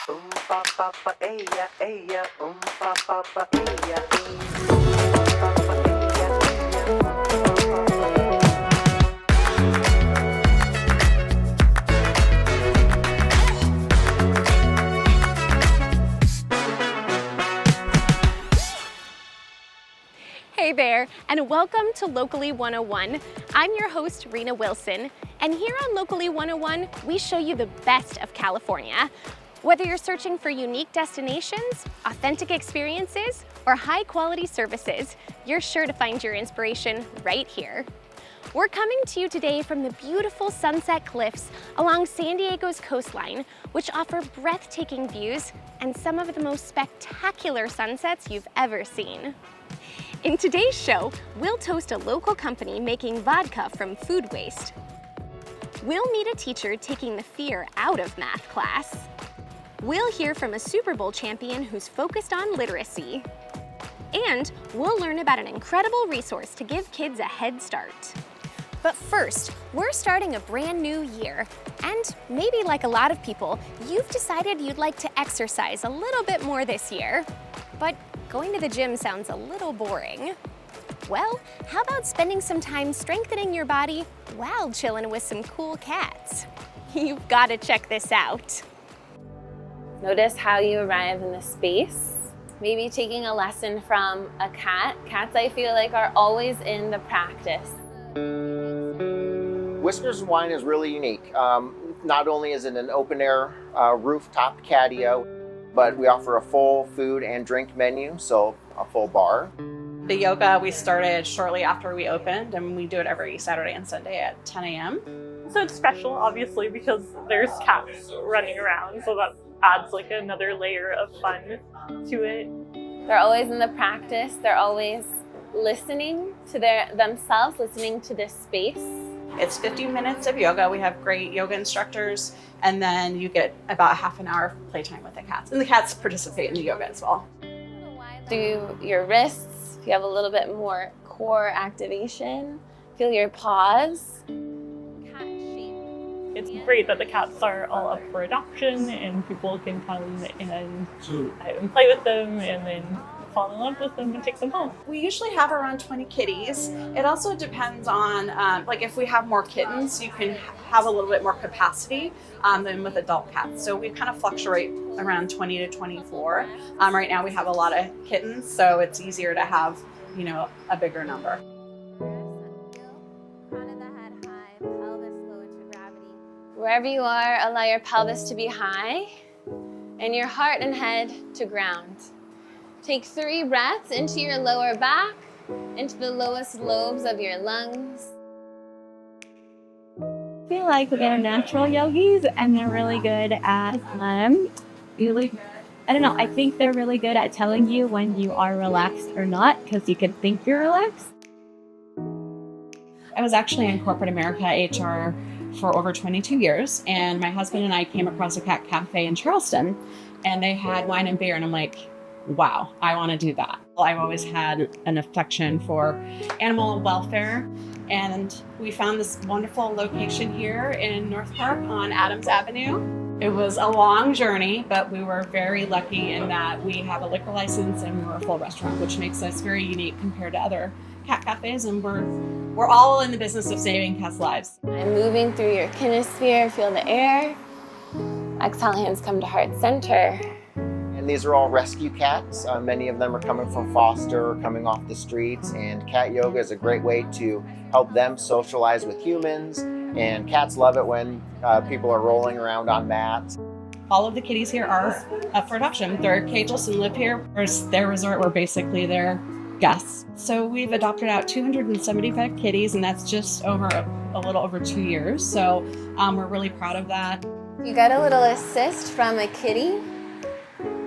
pa pa pa eya eya pa pa pa eya pa pa eya Hey there, and welcome to Locally 101. I'm your host, Rena Wilson, and here on Locally 101, we show you the best of California. Whether you're searching for unique destinations, authentic experiences, or high-quality services, you're sure to find your inspiration right here. We're coming to you today from the beautiful Sunset Cliffs along San Diego's coastline, which offer breathtaking views and some of the most spectacular sunsets you've ever seen. In today's show, we'll toast a local company making vodka from food waste. We'll meet a teacher taking the fear out of math class. We'll hear from a Super Bowl champion who's focused on literacy. And we'll learn about an incredible resource to give kids a head start. But first, we're starting a brand new year. And maybe like a lot of people, you've decided you'd like to exercise a little bit more this year. But going to the gym sounds a little boring. Well, how about spending some time strengthening your body while chilling with some cool cats? You've got to check this out. Notice how you arrive in the space. Maybe taking a lesson from a cat. Cats, I feel like, are always in the practice. Whiskers Wine is really unique. Not only is it an open-air rooftop catio, but we offer a full food and drink menu, so a full bar. The yoga we started shortly after we opened, and we do it every Saturday and Sunday at 10 a.m. So it's special, obviously, because there's cats running around, so that adds like another layer of fun to it. They're always in the practice. They're always listening to themselves, listening to this space. It's 50 minutes of yoga. We have great yoga instructors, and then you get about half an hour of playtime with the cats. And the cats participate in the yoga as well. Through your wrists, if you have a little bit more core activation, feel your paws. It's great that the cats are all up for adoption and people can come and play with them and then fall in love with them and take them home. We usually have around 20 kitties. It also depends on, like if we have more kittens, you can have a little bit more capacity than with adult cats. So we kind of fluctuate around 20 to 24. Right now we have a lot of kittens, so it's easier to have, a bigger number. Wherever you are, allow your pelvis to be high and your heart and head to ground. Take 3 breaths into your lower back, into the lowest lobes of your lungs. I feel like they're natural yogis and they're really good at, I think they're really good at telling you when you are relaxed or not, because you can think you're relaxed. I was actually in corporate America HR for over 22 years, and my husband and I came across a cat cafe in Charleston, and they had wine and beer, and I'm like, wow, I want to do that. I've always had an affection for animal welfare, and we found this wonderful location here in North Park on Adams Avenue. It was a long journey, but we were very lucky in that we have a liquor license and we're a full restaurant, which makes us very unique compared to other cat cafes, and we're all in the business of saving cats' lives. I'm moving through your kinesphere, feel the air. Exhale, hands come to heart center. And these are all rescue cats. Many of them are coming from foster or coming off the streets, and cat yoga is a great way to help them socialize with humans, and cats love it when people are rolling around on mats. All of the kitties here are up for adoption. They're cageless and live here. It's their resort. We're basically their guests. So we've adopted out 275 kitties, and that's just over a little over 2 years. So we're really proud of that. You got a little assist from a kitty.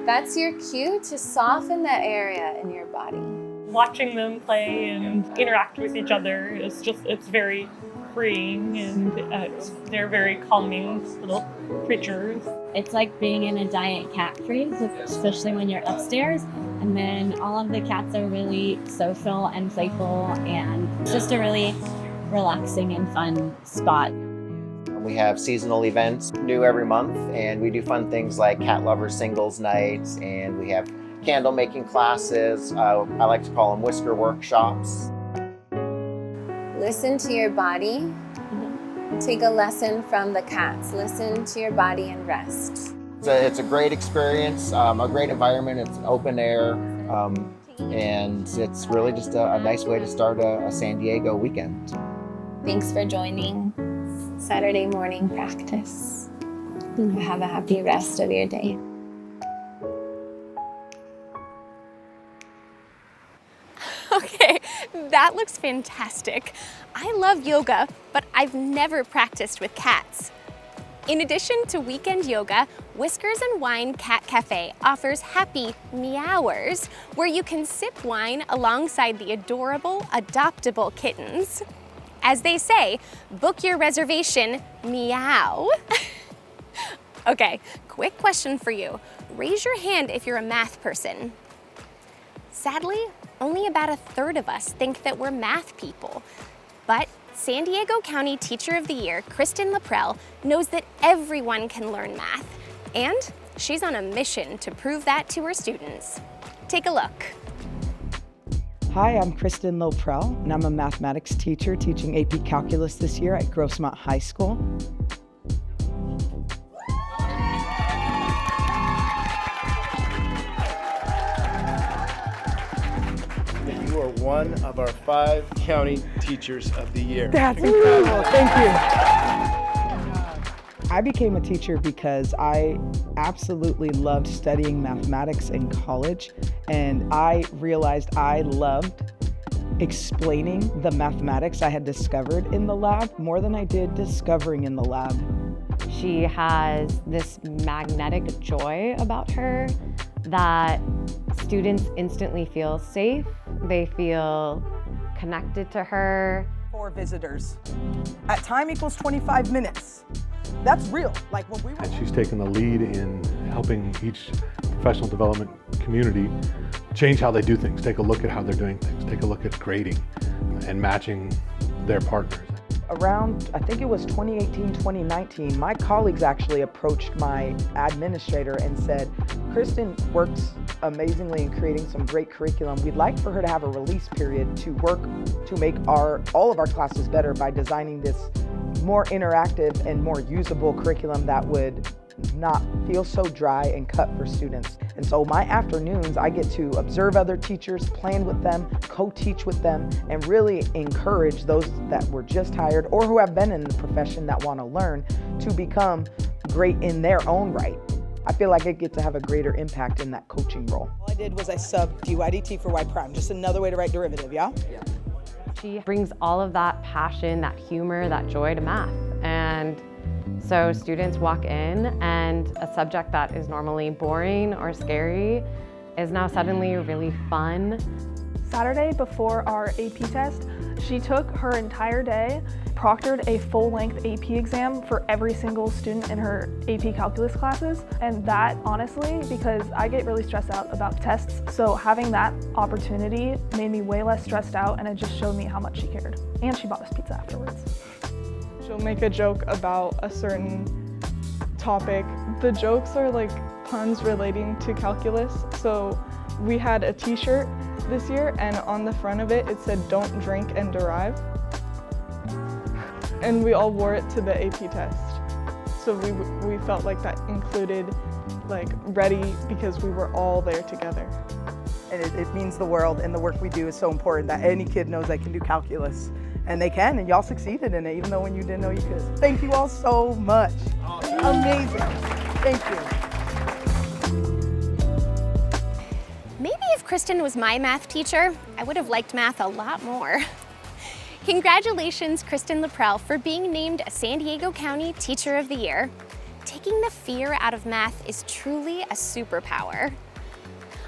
That's your cue to soften that area in your body. Watching them play and interact with each other it's very freeing, and they're very calming little creatures. It's like being in a giant cat freeze, especially when you're upstairs. And then all of the cats are really social and playful, and it's just a really relaxing and fun spot. We have seasonal events new every month, and we do fun things like cat lover singles nights, and we have candle making classes. I like to call them whisker workshops. Listen to your body. Take a lesson from the cats. Listen to your body and rest. It's a great experience, a great environment. It's open air, and it's really just a nice way to start a San Diego weekend. Thanks for joining Saturday morning practice. Have a happy rest of your day. Okay, that looks fantastic. I love yoga, but I've never practiced with cats. In addition to weekend yoga, Whiskers and Wine Cat Cafe offers happy meowers, where you can sip wine alongside the adorable, adoptable kittens. As they say, book your reservation, meow. Okay, quick question for you. Raise your hand if you're a math person. Sadly, only about a third of us think that we're math people. But San Diego County Teacher of the Year, Kristen Laprelle, knows that everyone can learn math, and she's on a mission to prove that to her students. Take a look. Hi, I'm Kristen Laprelle, and I'm a mathematics teacher teaching AP Calculus this year at Grossmont High School. You are one of our 5 county teachers of the year. That's incredible, thank you. I became a teacher because I absolutely loved studying mathematics in college, and I realized I loved explaining the mathematics I had discovered in the lab more than I did discovering in the lab. She has this magnetic joy about her that students instantly feel safe. They feel connected to her. 4 visitors at time equals 25 minutes. That's real. Like when we were. And she's taken the lead in helping each professional development community change how they do things. Take a look at how they're doing things. Take a look at grading and matching their partners. Around, I think it was 2018, 2019, my colleagues actually approached my administrator and said, Kristen works amazingly in creating some great curriculum. We'd like for her to have a release period to work to make all of our classes better by designing this more interactive and more usable curriculum that would not feel so dry and cut for students. And so my afternoons, I get to observe other teachers, plan with them, co-teach with them, and really encourage those that were just hired or who have been in the profession that want to learn to become great in their own right. I feel like I get to have a greater impact in that coaching role. All I did was I subbed dy dt for y prime, just another way to write derivative, yeah? Yeah. She brings all of that passion, that humor, that joy to math. And so students walk in and a subject that is normally boring or scary is now suddenly really fun. Saturday before our AP test, she took her entire day, proctored a full-length AP exam for every single student in her AP calculus classes. And that, honestly, because I get really stressed out about tests, so having that opportunity made me way less stressed out, and it just showed me how much she cared. And she bought us pizza afterwards. She'll make a joke about a certain topic. The jokes are like puns relating to calculus. So we had a t-shirt this year, and on the front of it, it said, "Don't drink and derive." And we all wore it to the AP test. So we felt like that included like ready because we were all there together. And it means the world, and the work we do is so important that any kid knows they can do calculus. And they can, and y'all succeeded in it, even though when you didn't know you could. Thank you all so much. Amazing. Thank you. Maybe if Kristen was my math teacher, I would have liked math a lot more. Congratulations, Kristen Laprelle, for being named a San Diego County Teacher of the Year. Taking the fear out of math is truly a superpower.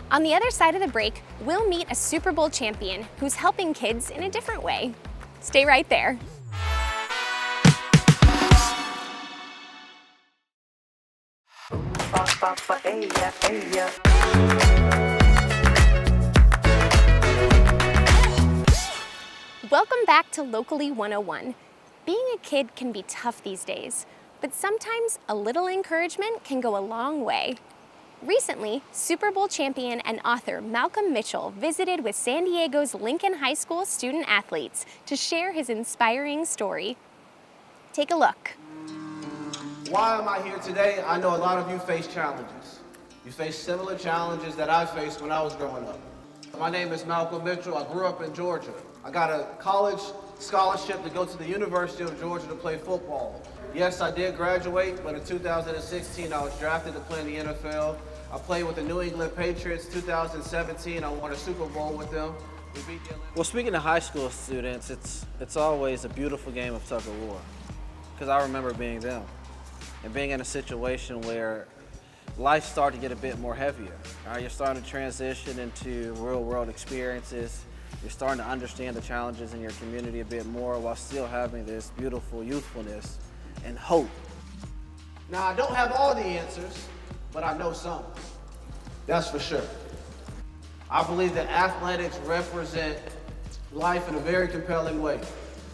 On the other side of the break, we'll meet a Super Bowl champion who's helping kids in a different way. Stay right there. Welcome back to Locally 101. Being a kid can be tough these days, but sometimes a little encouragement can go a long way. Recently, Super Bowl champion and author Malcolm Mitchell visited with San Diego's Lincoln High School student athletes to share his inspiring story. Take a look. Why am I here today? I know a lot of you face challenges. You face similar challenges that I faced when I was growing up. My name is Malcolm Mitchell. I grew up in Georgia. I got a college scholarship to go to the University of Georgia to play football. Yes, I did graduate, but in 2016 I was drafted to play in the NFL. I played with the New England Patriots. 2017 I won a Super Bowl with them. Well, speaking of high school students, it's always a beautiful game of tug of war, because I remember being them and being in a situation where life started to get a bit more heavier. All right, you're starting to transition into real world experiences. You're starting to understand the challenges in your community a bit more while still having this beautiful youthfulness and hope. Now, I don't have all the answers, but I know some. That's for sure. I believe that athletics represent life in a very compelling way.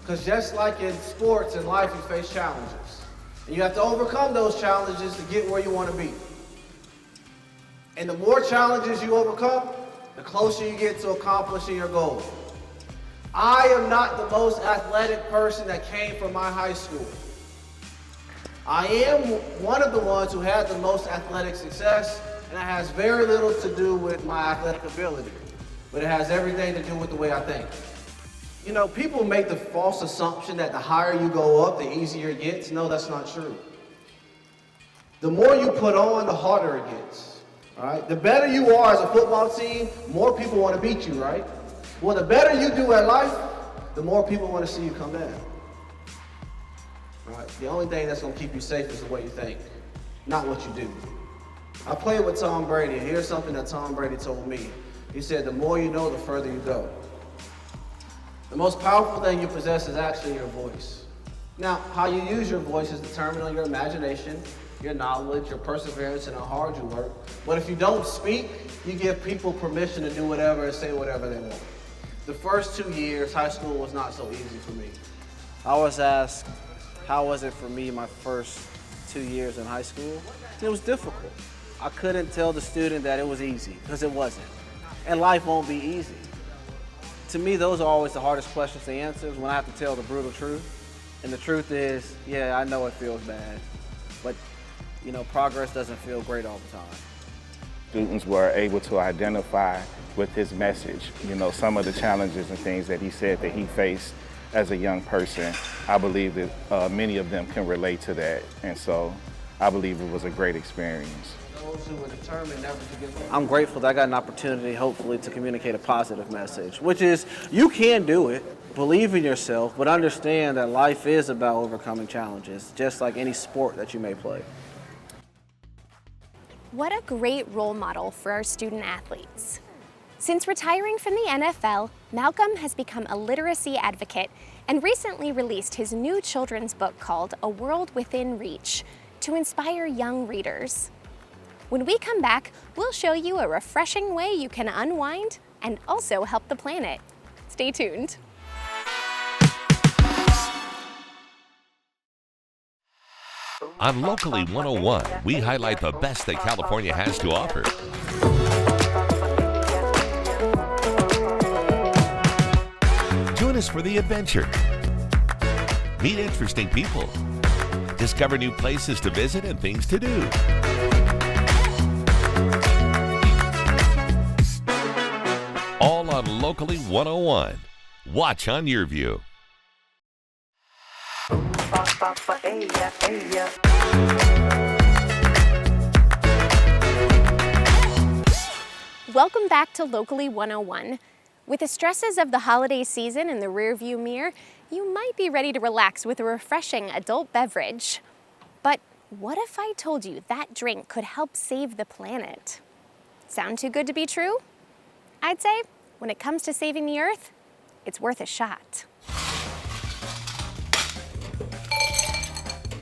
Because just like in sports and life, you face challenges. And you have to overcome those challenges to get where you want to be. And the more challenges you overcome, the closer you get to accomplishing your goal. I am not the most athletic person that came from my high school. I am one of the ones who had the most athletic success, and it has very little to do with my athletic ability, but it has everything to do with the way I think. You know, people make the false assumption that the higher you go up, the easier it gets. No, that's not true. The more you put on, the harder it gets. All right? The better you are as a football team, more people want to beat you, right? Well, the better you do at life, the more people want to see you come in. Right? The only thing that's going to keep you safe is the way you think, not what you do. I played with Tom Brady, and here's something that Tom Brady told me. He said, the more you know, the further you go. The most powerful thing you possess is actually your voice. Now, how you use your voice is determined on your imagination, your knowledge, your perseverance, and how hard you work. But if you don't speak, you give people permission to do whatever and say whatever they want. The first 2 years, high school was not so easy for me. I was asked, how was it for me my first 2 years in high school? It was difficult. I couldn't tell the student that it was easy, because it wasn't. And life won't be easy. To me, those are always the hardest questions to answer, when I have to tell the brutal truth. And the truth is, yeah, I know it feels bad, but you know, progress doesn't feel great all the time. Students were able to identify with his message, you know, some of the challenges and things that he said that he faced as a young person. I believe that many of them can relate to that, and so I believe it was a great experience. Those who were determined never to give up. I'm grateful that I got an opportunity, hopefully, to communicate a positive message, which is you can do it. Believe in yourself, but understand that life is about overcoming challenges, just like any sport that you may play. What a great role model for our student athletes. Since retiring from the NFL, Malcolm has become a literacy advocate and recently released his new children's book called A World Within Reach to inspire young readers. When we come back, we'll show you a refreshing way you can unwind and also help the planet. Stay tuned. On Locally 101, we highlight the best that California has to offer. Join us for the adventure. Meet interesting people. Discover new places to visit and things to do. All on Locally 101. Watch.Yurview. Welcome back to Locally 101. With the stresses of the holiday season in the rearview mirror, you might be ready to relax with a refreshing adult beverage. But what if I told you that drink could help save the planet? Sound too good to be true? I'd say, when it comes to saving the Earth, it's worth a shot.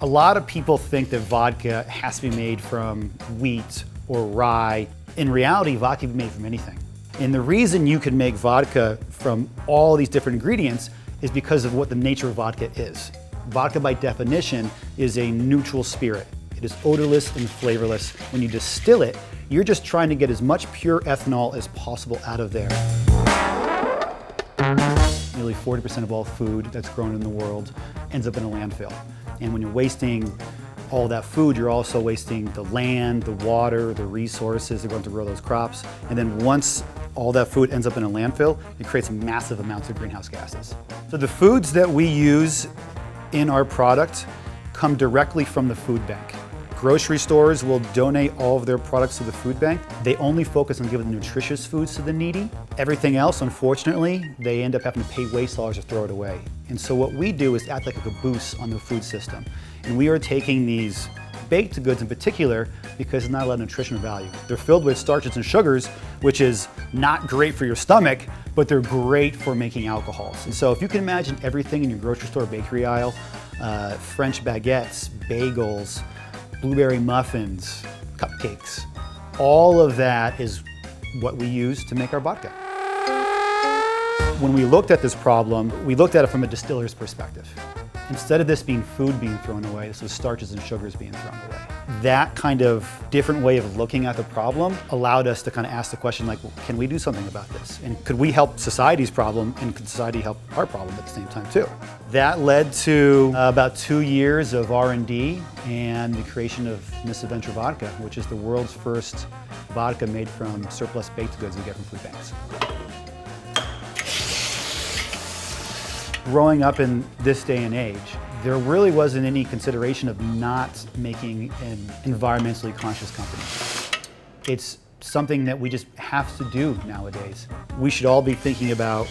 A lot of people think that vodka has to be made from wheat or rye. In reality, vodka can be made from anything. And the reason you can make vodka from all these different ingredients is because of what the nature of vodka is. Vodka by definition is a neutral spirit. It is odorless and flavorless. When you distill it, you're just trying to get as much pure ethanol as possible out of there. Nearly 40% of all food that's grown in the world ends up in a landfill. And when you're wasting all that food, you're also wasting the land, the water, the resources that are going to grow those crops. And then once all that food ends up in a landfill, it creates massive amounts of greenhouse gases. So the foods that we use in our product come directly from the food bank. Grocery stores will donate all of their products to the food bank. They only focus on giving nutritious foods to the needy. Everything else, unfortunately, they end up having to pay waste dollars to throw it away. And so what we do is act like a caboose on the food system. And we are taking these baked goods in particular because there's not a lot of nutritional value. They're filled with starches and sugars, which is not great for your stomach, but they're great for making alcohols. And so if you can imagine everything in your grocery store bakery aisle, French baguettes, bagels, blueberry muffins, cupcakes, all of that is what we use to make our vodka. When we looked at this problem, we looked at it from a distiller's perspective. Instead of this being food being thrown away, this was starches and sugars being thrown away. That kind of different way of looking at the problem allowed us to kind of ask the question like, well, can we do something about this? And could we help society's problem, and could society help our problem at the same time too? That led to about 2 years of R&D and the creation of Misadventure Vodka, which is the world's first vodka made from surplus baked goods we get from food banks. Growing up in this day and age, there really wasn't any consideration of not making an environmentally conscious company. It's something that we just have to do nowadays. We should all be thinking about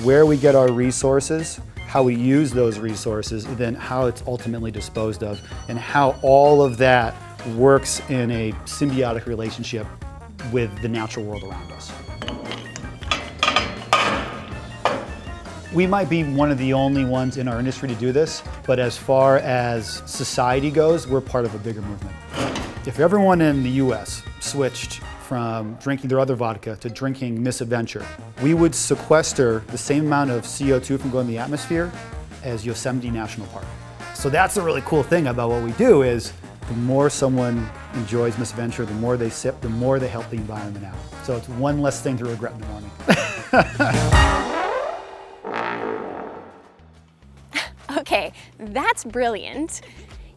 where we get our resources, how we use those resources, and then how it's ultimately disposed of, and how all of that works in a symbiotic relationship with the natural world around us. We might be one of the only ones in our industry to do this, but as far as society goes, we're part of a bigger movement. If everyone in the US switched from drinking their other vodka to drinking Misadventure, we would sequester the same amount of CO2 from going in the atmosphere as Yosemite National Park. So that's the really cool thing about what we do is the more someone enjoys Misadventure, the more they sip, the more they help the environment out. So it's one less thing to regret in the morning. Okay, that's brilliant.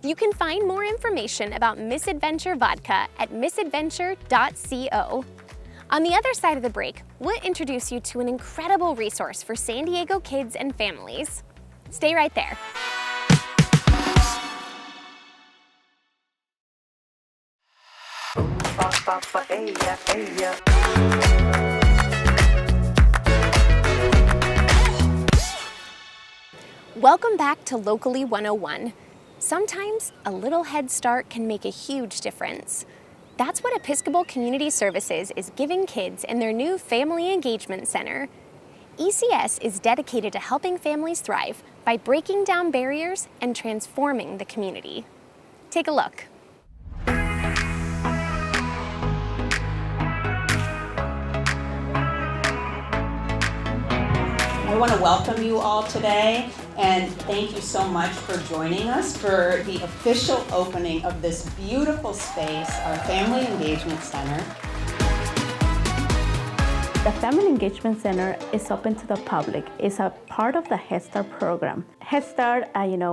You can find more information about Misadventure Vodka at misadventure.co. On the other side of the break, we'll introduce you to an incredible resource for San Diego kids and families. Stay right there. Welcome back to Locally 101. Sometimes a little head start can make a huge difference. That's what Episcopal Community Services is giving kids in their new Family Engagement Center. ECS is dedicated to helping families thrive by breaking down barriers and transforming the community. Take a look. I want to welcome you all today and thank you so much for joining us for the official opening of this beautiful space, our Family Engagement Center. The Family Engagement Center is open to the public. It's a part of the Head Start program. Head Start,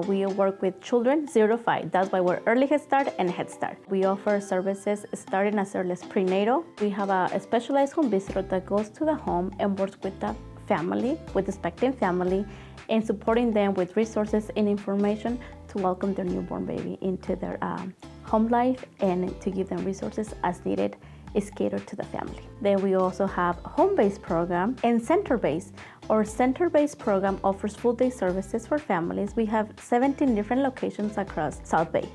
we work with children 0 to 5. That's why we're Early Head Start and Head Start. We offer services starting as early as prenatal. We have a specialized home visitor that goes to the home and works with the family, with the expecting family, and supporting them with resources and information to welcome their newborn baby into their home life and to give them resources as needed is catered to the family. Then we also have home-based program and center-based. Our center-based program offers full-day services for families. We have 17 different locations across South Bay.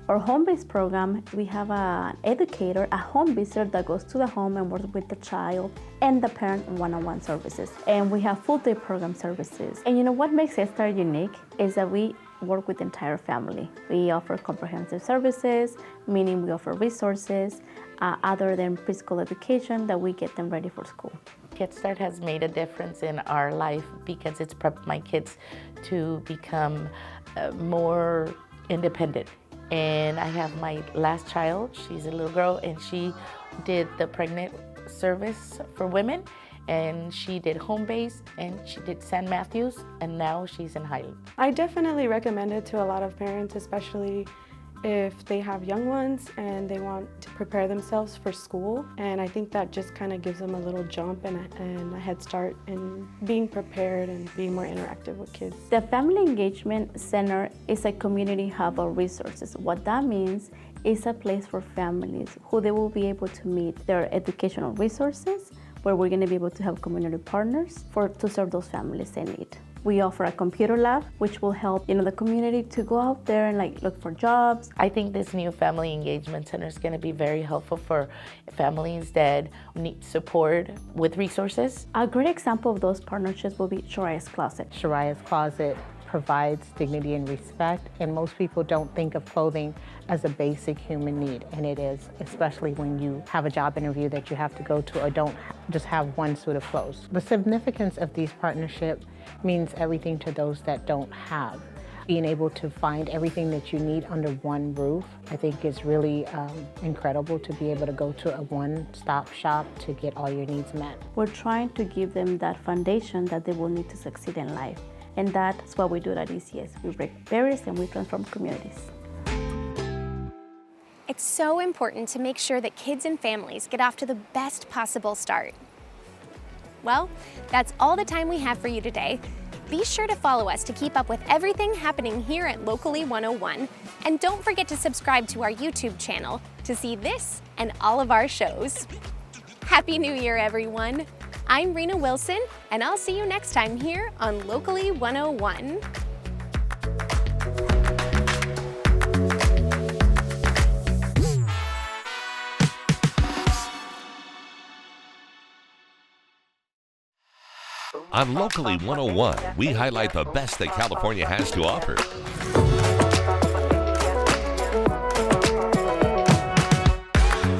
Our home-based program, we have an educator, a home visitor that goes to the home and works with the child and the parent one-on-one services. And we have full-day program services. And what makes Head Start unique is that we work with the entire family. We offer comprehensive services, meaning we offer resources other than preschool education that we get them ready for school. Head Start has made a difference in our life because it's prepped my kids to become more independent. And I have my last child, she's a little girl, and she did the pregnant service for women, and she did home-based, and she did San Matthews, and now she's in Highland. I definitely recommend it to a lot of parents, especially if they have young ones and they want to prepare themselves for school. And I think that just kind of gives them a little jump and a head start in being prepared and being more interactive with kids. The Family Engagement Center is a community hub of resources. What that means is a place for families who they will be able to meet their educational resources, where we're going to be able to have community partners to serve those families in need. We offer a computer lab, which will help the community to go out there and look for jobs. I think this new Family Engagement Center is going to be very helpful for families that need support with resources. A great example of those partnerships will be Shariah's Closet. Shariah's Closet provides dignity and respect, and most people don't think of clothing as a basic human need, and it is, especially when you have a job interview that you have to go to or don't just have one suit of clothes. The significance of these partnerships means everything to those that don't have. Being able to find everything that you need under one roof, I think is really incredible to be able to go to a one-stop shop to get all your needs met. We're trying to give them that foundation that they will need to succeed in life. And that's what we do at ECS. We break barriers and we transform communities. It's so important to make sure that kids and families get off to the best possible start. Well, that's all the time we have for you today. Be sure to follow us to keep up with everything happening here at Locally 101. And don't forget to subscribe to our YouTube channel to see this and all of our shows. Happy New Year, everyone. I'm Rena Wilson, and I'll see you next time here on Locally 101. On Locally 101, we highlight the best that California has to offer.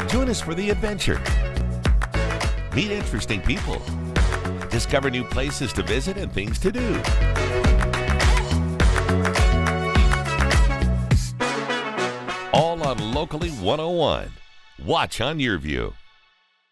Join us for the adventure. Meet interesting people. Discover new places to visit and things to do. All on Locally 101. Watch on Your View.